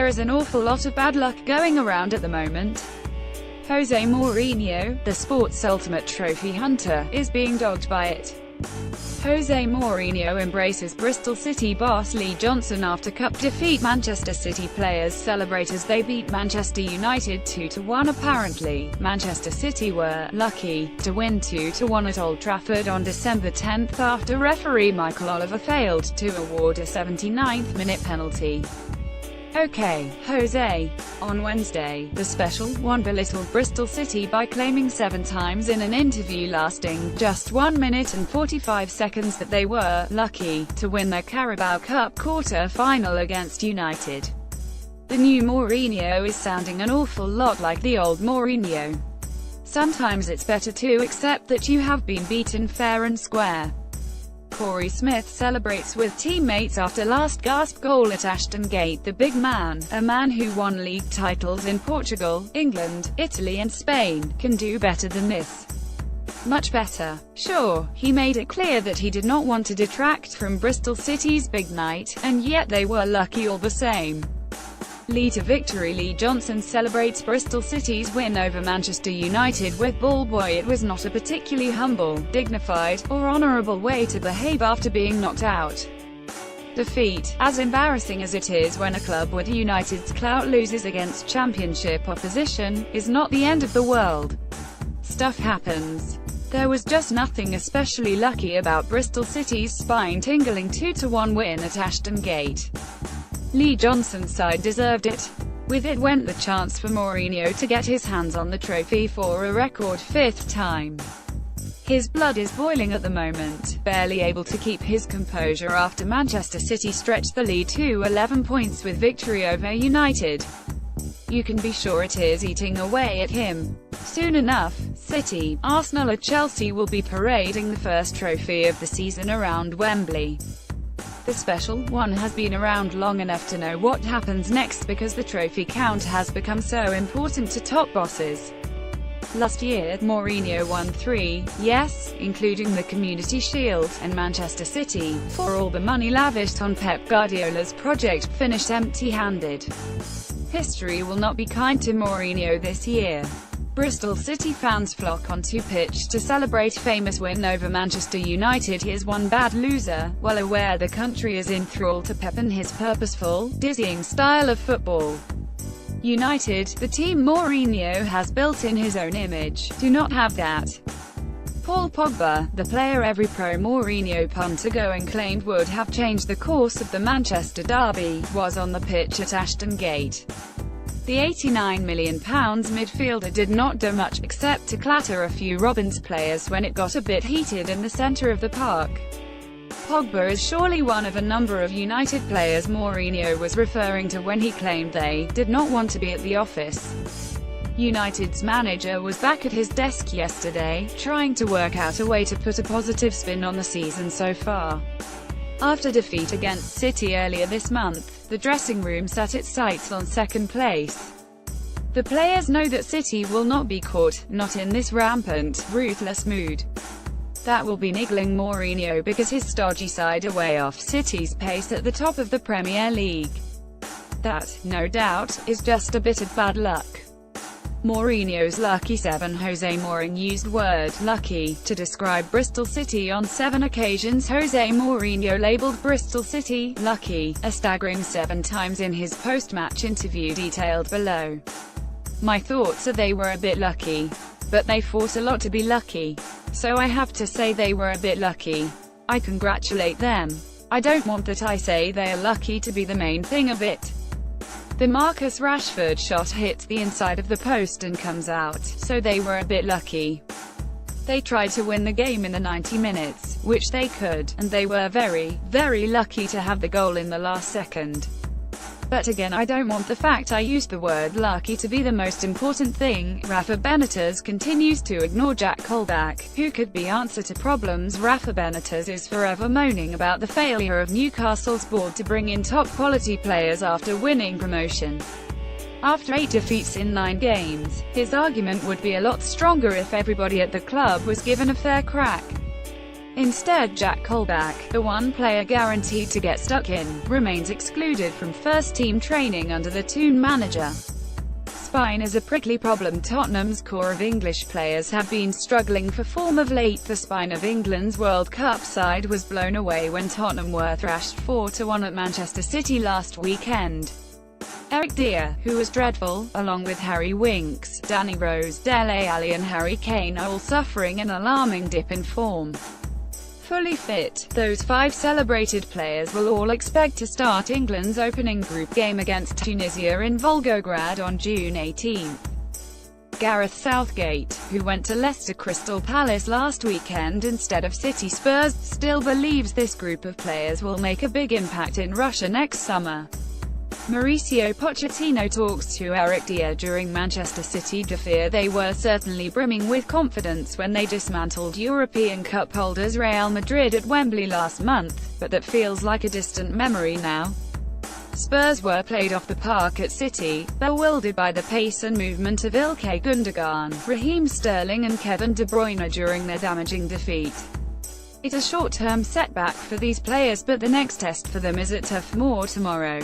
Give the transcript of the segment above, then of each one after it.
there is an awful lot of bad luck going around at the moment. Jose Mourinho, the sport's ultimate trophy hunter, is being dogged by it. Jose Mourinho embraces Bristol City boss Lee Johnson after cup defeat. Manchester City players celebrate as they beat Manchester United 2-1. Apparently, Manchester City were lucky to win 2-1 at Old Trafford on December 10 after referee Michael Oliver failed to award a 79th-minute penalty. Okay, Jose. On Wednesday, the Special One belittled Bristol City by claiming 7 times in an interview lasting just 1 minute and 45 seconds that they were lucky to win their Carabao Cup quarter-final against United. The new Mourinho is sounding an awful lot like the old Mourinho. Sometimes it's better to accept that you have been beaten fair and square. Corey Smith celebrates with teammates after last gasp goal at Ashton Gate. The big man, a man who won league titles in Portugal, England, Italy and Spain, can do better than this. Much better. Sure, he made it clear that he did not want to detract from Bristol City's big night, and yet they were lucky all the same. Lee to victory. Lee Johnson celebrates Bristol City's win over Manchester United with "Ball boy, it was not a particularly humble, dignified, or honourable way to behave after being knocked out." Defeat, as embarrassing as it is when a club with United's clout loses against championship opposition, is not the end of the world. Stuff happens. There was just nothing especially lucky about Bristol City's spine-tingling 2-1 win at Ashton Gate. Lee Johnson's side deserved it. With it went the chance for Mourinho to get his hands on the trophy for a record 5th time. His blood is boiling at the moment, barely able to keep his composure after Manchester City stretched the lead to 11 points with victory over United. You can be sure it is eating away at him. Soon enough, City, Arsenal or Chelsea will be parading the first trophy of the season around Wembley. The Special One has been around long enough to know what happens next because the trophy count has become so important to top bosses. Last year, Mourinho won 3, yes, including the Community Shield, and Manchester City, for all the money lavished on Pep Guardiola's project, finished empty-handed. History will not be kind to Mourinho this year. Bristol City fans flock onto pitch to celebrate famous win over Manchester United. Here's one bad loser, well aware the country is in thrall to Pep and his purposeful, dizzying style of football. United, the team Mourinho has built in his own image, do not have that. Paul Pogba, the player every pro-Mourinho punter going claimed would have changed the course of the Manchester derby, was on the pitch at Ashton Gate. The £89 million midfielder did not do much, except to clatter a few Robins players when it got a bit heated in the centre of the park. Pogba is surely one of a number of United players Mourinho was referring to when he claimed they did not want to be at the office. United's manager was back at his desk yesterday, trying to work out a way to put a positive spin on the season so far. After defeat against City earlier this month, the dressing room set its sights on second place. The players know that City will not be caught, not in this rampant, ruthless mood. That will be niggling Mourinho because his stodgy side are way off City's pace at the top of the Premier League. That, no doubt, is just a bit of bad luck. Mourinho's lucky 7. Jose Mourinho used word "lucky" to describe Bristol City on 7 occasions. Jose Mourinho labelled Bristol City "lucky" a staggering 7 times in his post-match interview detailed below. "My thoughts are they were a bit lucky. But they fought a lot to be lucky. So I have to say they were a bit lucky. I congratulate them. I don't want that I say they are lucky to be the main thing of it." The Marcus Rashford shot hits the inside of the post and comes out, so they were a bit lucky. They tried to win the game in the 90 minutes, which they could, and they were very, very lucky to have the goal in the last second. But again, I don't want the fact I used the word lucky to be the most important thing. Rafa Benitez continues to ignore Jack Colback, who could be answer to problems. Rafa Benitez is forever moaning about the failure of Newcastle's board to bring in top-quality players after winning promotion. After 8 defeats in 9 games, his argument would be a lot stronger if everybody at the club was given a fair crack. Instead, Jack Colback, the one player guaranteed to get stuck in, remains excluded from first-team training under the Toon manager. Spine is a prickly problem. Tottenham's core of English players have been struggling for form of late. The spine of England's World Cup side was blown away when Tottenham were thrashed 4-1 at Manchester City last weekend. Eric Dier, who was dreadful, along with Harry Winks, Danny Rose, Dele Alli and Harry Kane are all suffering an alarming dip in form. Fully fit, those five celebrated players will all expect to start England's opening group game against Tunisia in Volgograd on June 18. Gareth Southgate, who went to Leicester Crystal Palace last weekend instead of City Spurs, still believes this group of players will make a big impact in Russia next summer. Mauricio Pochettino talks to Eric Dier during Manchester City defeat they were certainly brimming with confidence when they dismantled European Cup holders Real Madrid at Wembley last month, but that feels like a distant memory now. Spurs were played off the park at City, bewildered by the pace and movement of Ilkay Gundogan, Raheem Sterling and Kevin De Bruyne during their damaging defeat. It's a short-term setback for these players, but the next test for them is at Turf Moor tomorrow.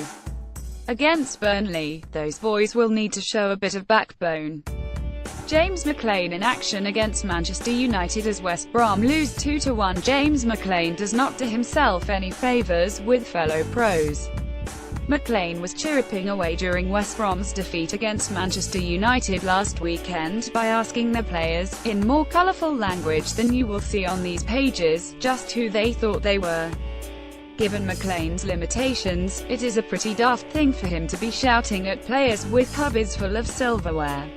Against Burnley, those boys will need to show a bit of backbone. James McClean in action against Manchester United as West Brom lose 2-1. James McClean does not do himself any favours with fellow pros. McClean was chirruping away during West Brom's defeat against Manchester United last weekend by asking their players, in more colourful language than you will see on these pages, just who they thought they were. Given McClean's limitations, it is a pretty daft thing for him to be shouting at players with cupboards full of silverware.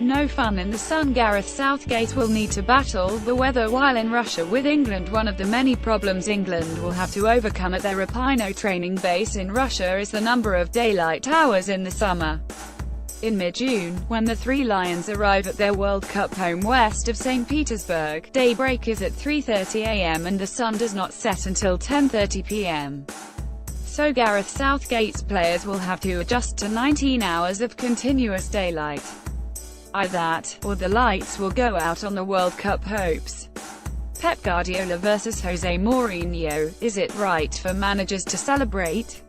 No fun in the sun. Gareth Southgate will need to battle the weather while in Russia with England. One of the many problems England will have to overcome at their Rapino training base in Russia is the number of daylight hours in the summer. In mid-June, when the Three Lions arrive at their World Cup home west of St. Petersburg, daybreak is at 3:30 am and the sun does not set until 10:30 pm. So Gareth Southgate's players will have to adjust to 19 hours of continuous daylight. Either that, or the lights will go out on the World Cup hopes. Pep Guardiola versus Jose Mourinho, is it right for managers to celebrate?